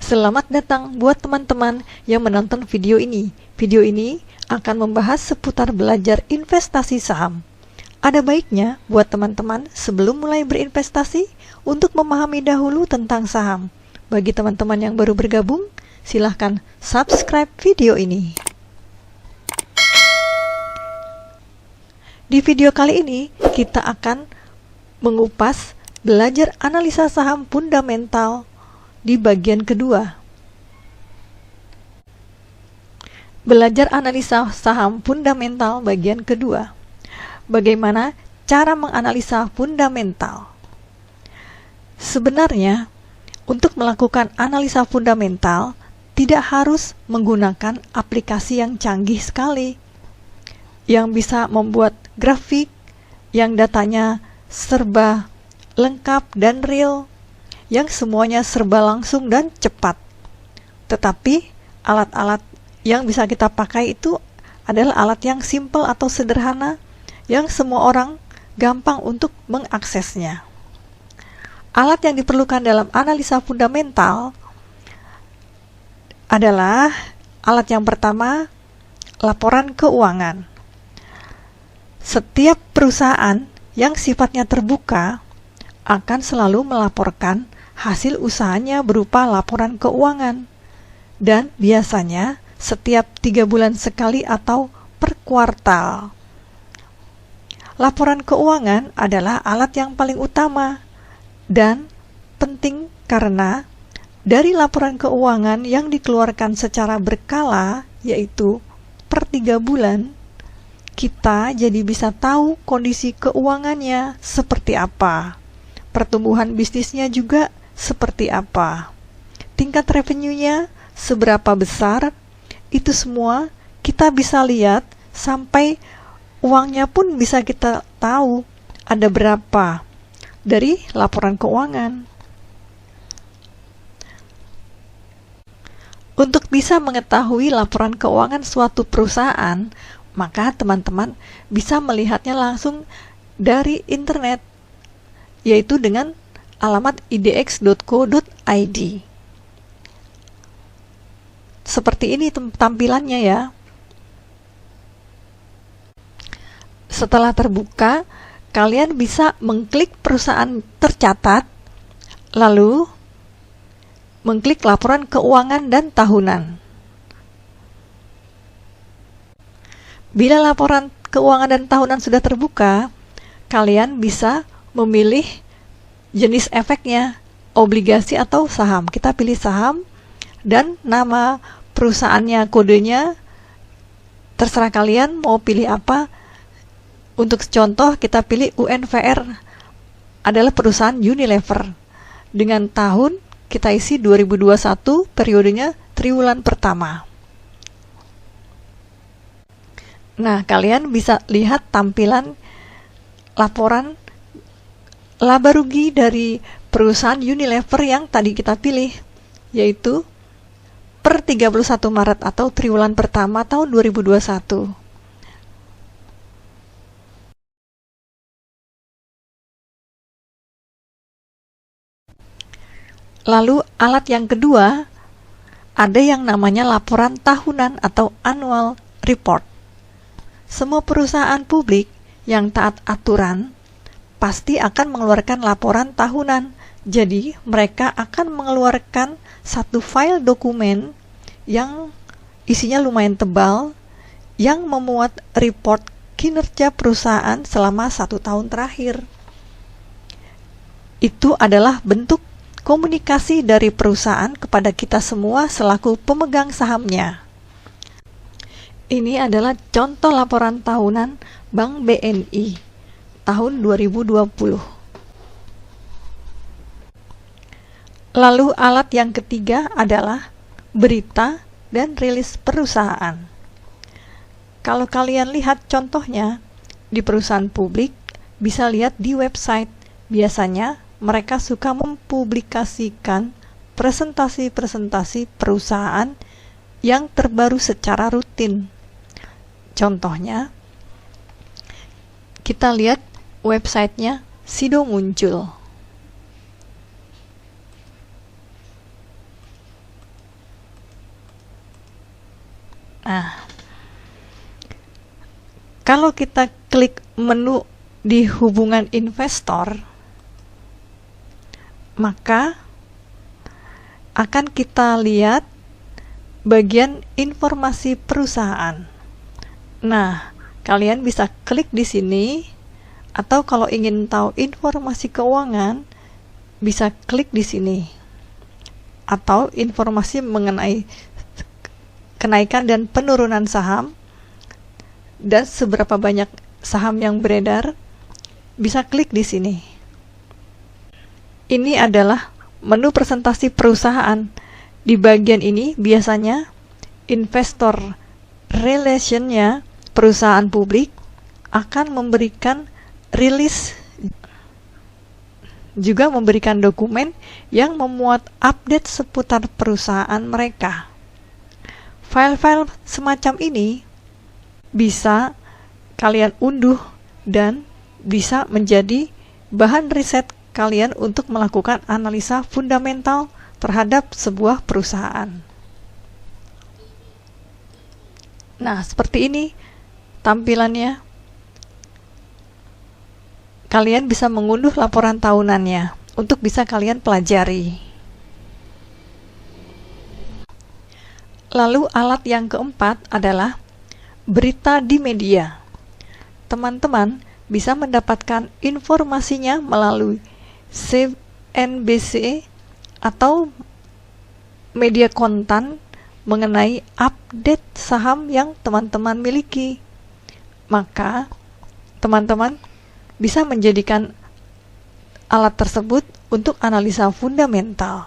Selamat datang buat teman-teman yang menonton video ini. Video ini akan membahas seputar belajar investasi saham. Ada baiknya buat teman-teman sebelum mulai berinvestasi untuk memahami dahulu tentang saham. Bagi teman-teman yang baru bergabung, silahkan subscribe video ini. Di video kali ini, kita akan mengupas belajar analisa saham fundamental di bagian kedua. Belajar analisa saham fundamental bagian kedua. Bagaimana cara menganalisa fundamental? Sebenarnya, untuk melakukan analisa fundamental tidak harus menggunakan aplikasi yang canggih sekali, yang bisa membuat grafik yang datanya serba lengkap dan real, yang semuanya serba langsung dan cepat. Tetapi alat-alat yang bisa kita pakai itu adalah alat yang simple atau sederhana, yang semua orang gampang untuk mengaksesnya. Alat yang diperlukan dalam analisa fundamental adalah alat yang pertama, laporan keuangan. Setiap perusahaan yang sifatnya terbuka akan selalu melaporkan hasil usahanya berupa laporan keuangan, dan biasanya setiap 3 bulan sekali atau per kuartal. Laporan keuangan adalah alat yang paling utama dan penting karena dari laporan keuangan yang dikeluarkan secara berkala, yaitu per 3 bulan, kita jadi bisa tahu kondisi keuangannya seperti apa, pertumbuhan bisnisnya juga seperti apa, tingkat revenue-nya seberapa besar. Itu semua kita bisa lihat, sampai uangnya pun bisa kita tahu ada berapa dari laporan keuangan. Untuk bisa mengetahui laporan keuangan suatu perusahaan, maka teman-teman bisa melihatnya langsung dari internet, yaitu dengan alamat idx.co.id. Seperti ini tampilannya ya. Setelah terbuka, kalian bisa mengklik perusahaan tercatat, lalu mengklik laporan keuangan dan tahunan. Bila laporan keuangan dan tahunan sudah terbuka, kalian bisa memilih jenis efeknya, obligasi atau saham. Kita pilih saham, dan nama perusahaannya, kodenya, terserah kalian mau pilih apa. Untuk contoh, kita pilih UNVR, adalah perusahaan Unilever. Dengan tahun, kita isi 2021, periodenya triwulan pertama. Nah, kalian bisa lihat tampilan laporan laba rugi dari perusahaan Unilever yang tadi kita pilih, yaitu per 31 Maret atau triwulan pertama tahun 2021. Lalu alat yang kedua, ada yang namanya laporan tahunan atau annual report. Semua perusahaan publik yang taat aturan pasti akan mengeluarkan laporan tahunan. Jadi, mereka akan mengeluarkan satu file dokumen yang isinya lumayan tebal, yang memuat report kinerja perusahaan selama 1 tahun terakhir. Itu adalah bentuk komunikasi dari perusahaan kepada kita semua selaku pemegang sahamnya. Ini adalah contoh laporan tahunan Bank BNI tahun 2020. Lalu alat yang ketiga adalah berita dan rilis perusahaan. Kalau kalian lihat contohnya di perusahaan publik, bisa lihat di website. Biasanya mereka suka mempublikasikan presentasi-presentasi perusahaan yang terbaru secara rutin. Contohnya, kita lihat websitenya Sido muncul. Kalau kita klik menu di hubungan investor, maka akan kita lihat bagian informasi perusahaan. Nah, kalian bisa klik di sini, atau kalau ingin tahu informasi keuangan, bisa klik di sini. Atau informasi mengenai kenaikan dan penurunan saham, dan seberapa banyak saham yang beredar, bisa klik di sini. Ini adalah menu presentasi perusahaan. Di bagian ini biasanya investor relation-nya perusahaan publik akan memberikan rilis, juga memberikan dokumen yang memuat update seputar perusahaan mereka. File-file semacam ini bisa kalian unduh dan bisa menjadi bahan riset kalian untuk melakukan analisa fundamental terhadap sebuah perusahaan. Nah, seperti ini tampilannya. Kalian bisa mengunduh laporan tahunannya untuk bisa kalian pelajari. Lalu alat yang keempat adalah berita di media. Teman-teman bisa mendapatkan informasinya melalui CNBC atau media kontan mengenai update saham yang teman-teman miliki. Maka teman-teman bisa menjadikan alat tersebut untuk analisa fundamental.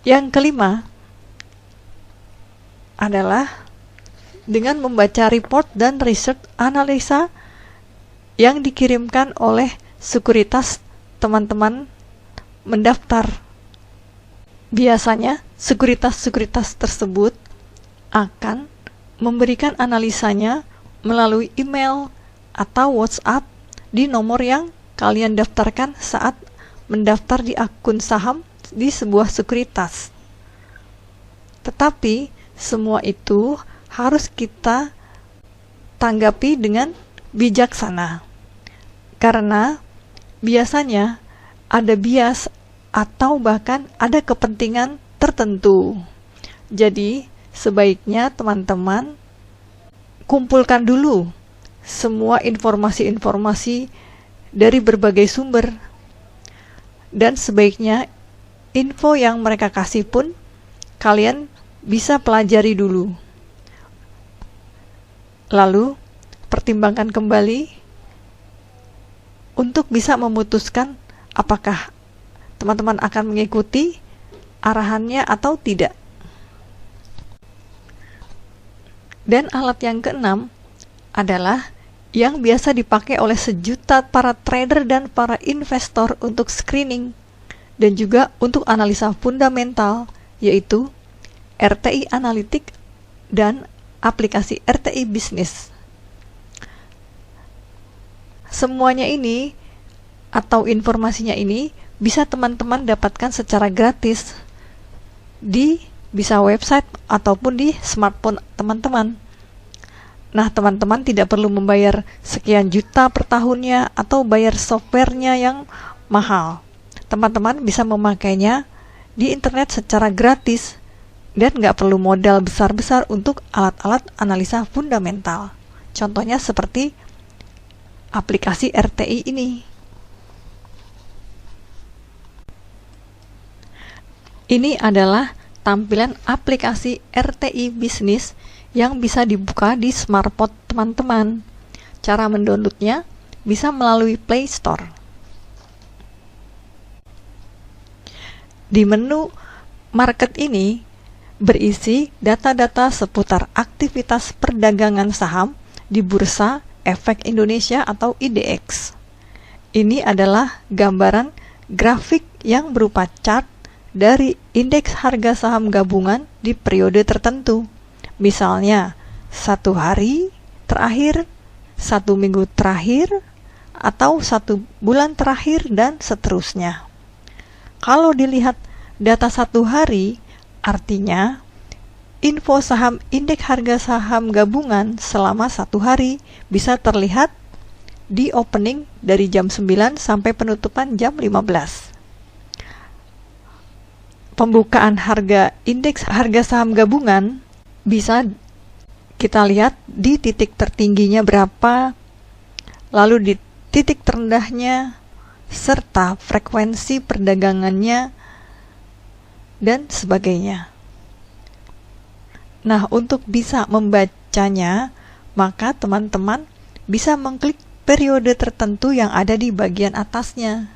Yang kelima adalah dengan membaca report dan research analisa yang dikirimkan oleh sekuritas teman-teman mendaftar. Biasanya sekuritas-sekuritas tersebut akan memberikan analisanya melalui email atau WhatsApp di nomor yang kalian daftarkan saat mendaftar di akun saham di sebuah sekuritas. Tetapi semua itu harus kita tanggapi dengan bijaksana, karena biasanya ada bias atau bahkan ada kepentingan tertentu. Jadi sebaiknya teman-teman kumpulkan dulu semua informasi-informasi dari berbagai sumber, dan sebaiknya info yang mereka kasih pun kalian bisa pelajari dulu. Lalu pertimbangkan kembali untuk bisa memutuskan apakah teman-teman akan mengikuti arahannya atau tidak. Dan alat yang keenam adalah yang biasa dipakai oleh sejuta para trader dan para investor untuk screening dan juga untuk analisa fundamental, yaitu RTI Analytics dan aplikasi RTI Business. Semuanya ini atau informasinya ini bisa teman-teman dapatkan secara gratis di bisa website ataupun di smartphone teman-teman. Nah, teman-teman tidak perlu membayar sekian juta per tahunnya atau bayar softwarenya yang mahal. Teman-teman bisa memakainya di internet secara gratis dan nggak perlu modal besar-besar untuk alat-alat analisa fundamental. Contohnya seperti aplikasi RTI ini. Ini adalah tampilan aplikasi RTI Business yang bisa dibuka di smartphone teman-teman. Cara mendownloadnya bisa melalui Play Store. Di menu market ini berisi data-data seputar aktivitas perdagangan saham di Bursa Efek Indonesia atau IDX. Ini adalah gambaran grafik yang berupa chart dari indeks harga saham gabungan di periode tertentu. Misalnya, 1 hari terakhir, 1 minggu terakhir, atau 1 bulan terakhir, dan seterusnya. Kalau dilihat data 1 hari, artinya info saham indeks harga saham gabungan selama 1 hari bisa terlihat di opening dari jam 9 sampai penutupan jam 15. Pembukaan harga indeks harga saham gabungan bisa kita lihat di titik tertingginya berapa, lalu di titik terendahnya, serta frekuensi perdagangannya, dan sebagainya. Nah, untuk bisa membacanya, maka teman-teman bisa mengklik periode tertentu yang ada di bagian atasnya.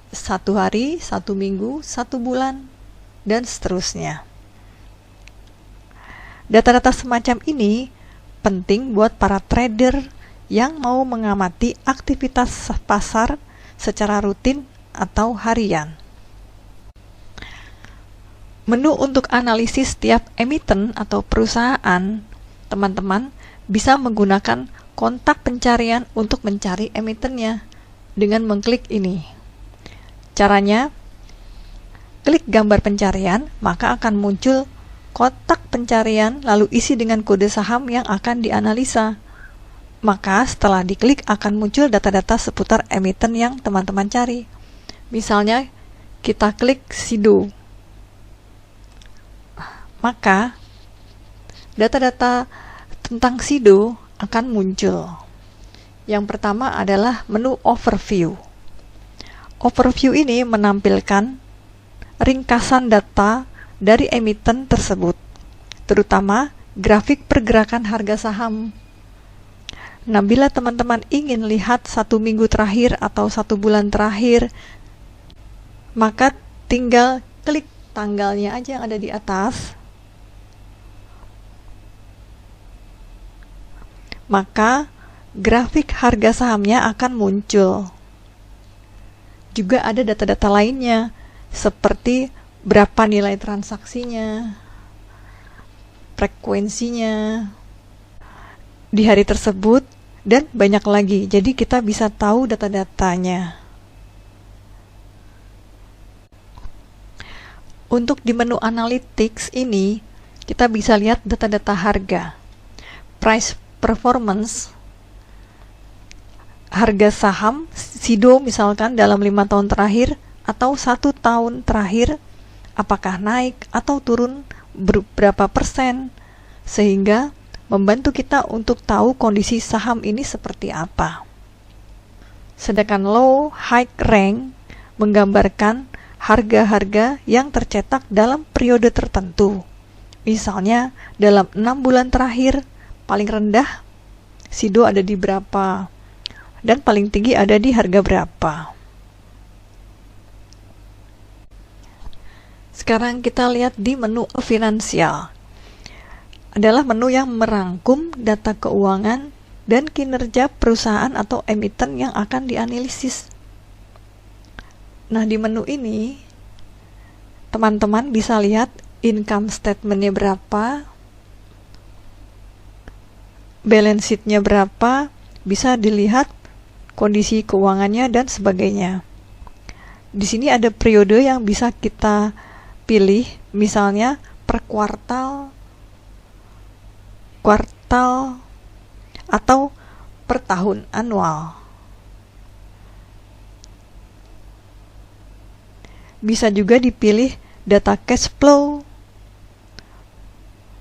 1 hari, 1 minggu, 1 bulan, dan seterusnya. Data-data semacam ini penting buat para trader yang mau mengamati aktivitas pasar secara rutin atau harian. Menu untuk analisis setiap emiten atau perusahaan, teman-teman bisa menggunakan kontak pencarian untuk mencari emitennya dengan mengklik ini. Caranya, klik gambar pencarian, maka akan muncul kotak pencarian lalu isi dengan kode saham yang akan dianalisa. Maka setelah diklik akan muncul data-data seputar emiten yang teman-teman cari. Misalnya kita klik SIDO. Maka data-data tentang SIDO akan muncul. Yang pertama adalah menu overview. Overview ini menampilkan ringkasan data dari emiten tersebut, terutama grafik pergerakan harga saham. Nah, bila teman-teman ingin lihat 1 minggu terakhir atau 1 bulan terakhir, maka tinggal klik tanggalnya aja yang ada di atas. Maka grafik harga sahamnya akan muncul. Juga ada data-data lainnya, seperti berapa nilai transaksinya, frekuensinya di hari tersebut, dan banyak lagi. Jadi kita bisa tahu data-datanya. Untuk di menu analytics ini, kita bisa lihat data-data harga, price performance, harga saham SIDO misalkan dalam 5 tahun terakhir atau 1 tahun terakhir, apakah naik atau turun berapa persen, sehingga membantu kita untuk tahu kondisi saham ini seperti apa. Sedangkan low high rank menggambarkan harga-harga yang tercetak dalam periode tertentu. Misalnya dalam 6 bulan terakhir paling rendah SIDO ada di berapa dan paling tinggi ada di harga berapa. Sekarang kita lihat di menu finansial. Adalah menu yang merangkum data keuangan dan kinerja perusahaan atau emiten yang akan dianalisis. Nah, di menu ini teman-teman bisa lihat income statement-nya berapa, balance sheet-nya berapa, bisa dilihat kondisi keuangannya dan sebagainya. Di sini ada periode yang bisa kita pilih, misalnya per kuartal, atau per tahun, annual. Bisa juga dipilih data cash flow,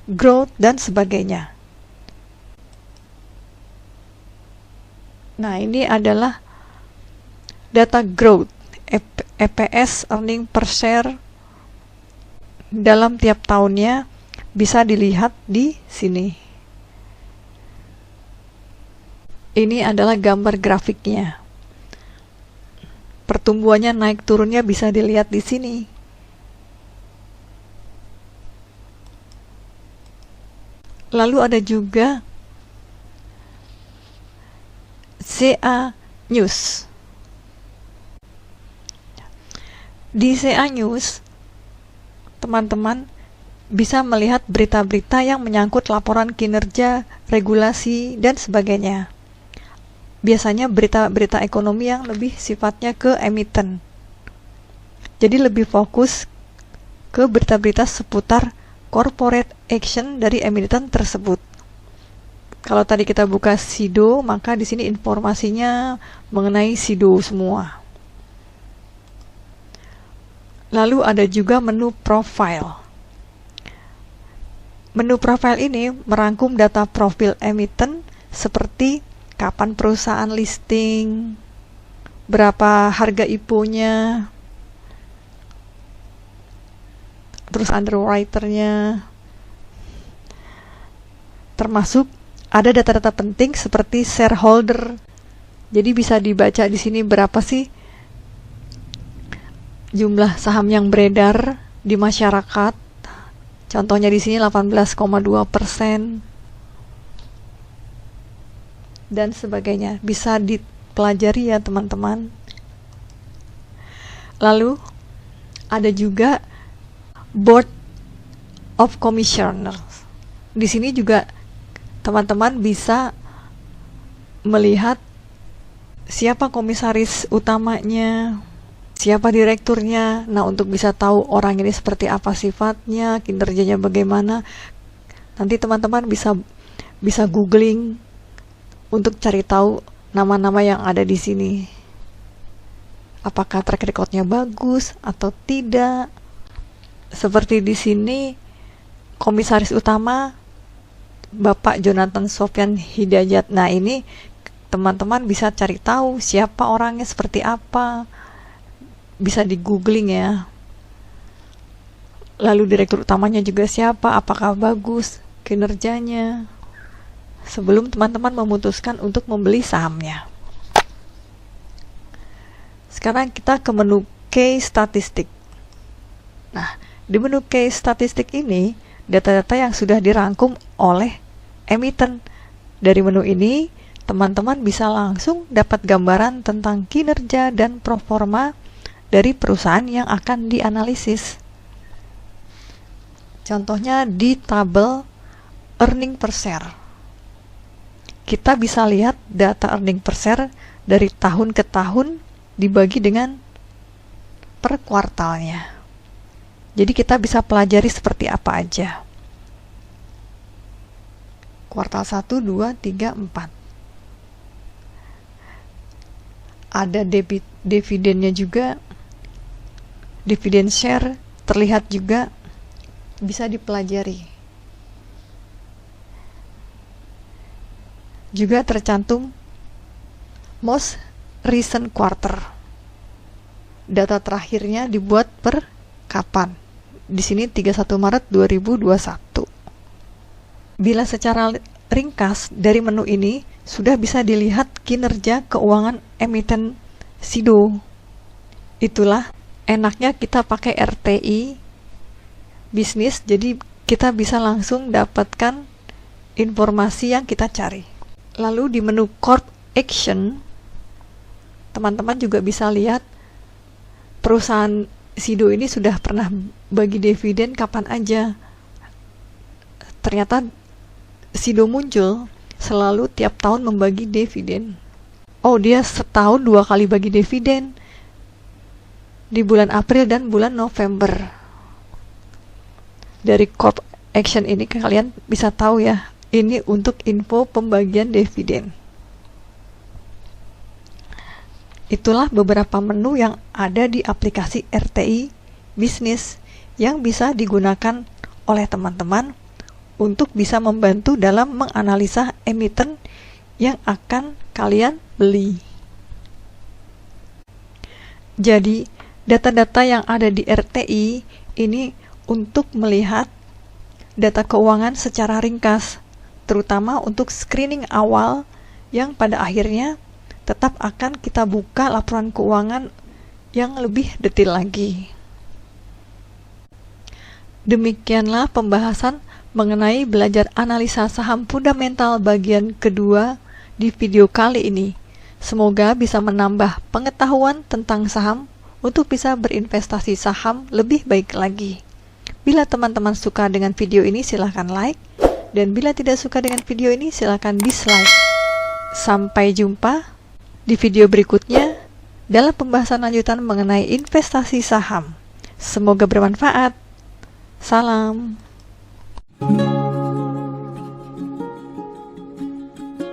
growth, dan sebagainya. Nah, ini adalah data growth, EPS, earning per share, dalam tiap tahunnya bisa dilihat di sini. Ini adalah gambar grafiknya. Pertumbuhannya naik turunnya bisa dilihat di sini. Lalu ada juga CA News. Di CA News, teman-teman bisa melihat berita-berita yang menyangkut laporan kinerja, regulasi, dan sebagainya. Biasanya berita-berita ekonomi yang lebih sifatnya ke emiten. Jadi lebih fokus ke berita-berita seputar corporate action dari emiten tersebut. Kalau tadi kita buka SIDO, maka di sini informasinya mengenai SIDO semua. Lalu ada juga menu profile. Menu profile ini merangkum data profil emiten seperti kapan perusahaan listing, berapa harga IPO-nya, terus underwriter-nya, termasuk ada data-data penting seperti shareholder. Jadi bisa dibaca di sini berapa sih jumlah saham yang beredar di masyarakat. Contohnya di sini 18,2% dan sebagainya. Bisa dipelajari ya teman-teman. Lalu ada juga Board of Commissioners. Di sini juga teman-teman bisa melihat siapa komisaris utamanya, siapa direkturnya. Nah, untuk bisa tahu orang ini seperti apa sifatnya, kinerjanya bagaimana, nanti teman-teman bisa googling untuk cari tahu nama-nama yang ada di sini. Apakah track record-nya bagus atau tidak? Seperti di sini, komisaris utama Bapak Jonathan Sofyan Hidayat. Nah, ini teman-teman bisa cari tahu siapa orangnya, seperti apa. Bisa di googling ya. Lalu direktur utamanya juga siapa, apakah bagus kinerjanya, sebelum teman-teman memutuskan untuk membeli sahamnya. Sekarang kita ke menu case statistik. Nah, di menu case statistik ini, data-data yang sudah dirangkum oleh emiten. Dari menu ini, teman-teman bisa langsung dapat gambaran tentang kinerja dan performa dari perusahaan yang akan dianalisis. Contohnya di tabel earning per share. Kita bisa lihat data earning per share dari tahun ke tahun dibagi dengan per kuartalnya. Jadi kita bisa pelajari seperti apa aja. Kuartal 1, 2, 3, 4. Ada dividennya juga. Dividen share terlihat juga, bisa dipelajari. Juga tercantum most recent quarter. Data terakhirnya dibuat per kapan? Di sini 31 Maret 2021. Bila secara ringkas dari menu ini sudah bisa dilihat kinerja keuangan emiten SIDO. Itulah enaknya kita pakai RTI bisnis, jadi kita bisa langsung dapatkan informasi yang kita cari. Lalu di menu Corp Action, teman-teman juga bisa lihat perusahaan SIDO ini sudah pernah bagi dividen kapan aja. Ternyata SIDO muncul selalu tiap tahun membagi dividen. Oh, dia setahun 2 kali bagi dividen, di bulan April dan bulan November. Dari Corp Action ini kalian bisa tahu ya, ini untuk info pembagian dividen. Itulah beberapa menu yang ada di aplikasi RTI Bisnis yang bisa digunakan oleh teman-teman untuk bisa membantu dalam menganalisa emiten yang akan kalian beli. Jadi, data-data yang ada di RTI ini untuk melihat data keuangan secara ringkas, terutama untuk screening awal yang pada akhirnya tetap akan kita buka laporan keuangan yang lebih detail lagi. Demikianlah pembahasan mengenai belajar analisa saham fundamental bagian kedua di video kali ini. Semoga bisa menambah pengetahuan tentang saham untuk bisa berinvestasi saham lebih baik lagi. Bila teman-teman suka dengan video ini, silahkan like. Dan bila tidak suka dengan video ini, silahkan dislike. Sampai jumpa di video berikutnya dalam pembahasan lanjutan mengenai investasi saham. Semoga bermanfaat. Salam.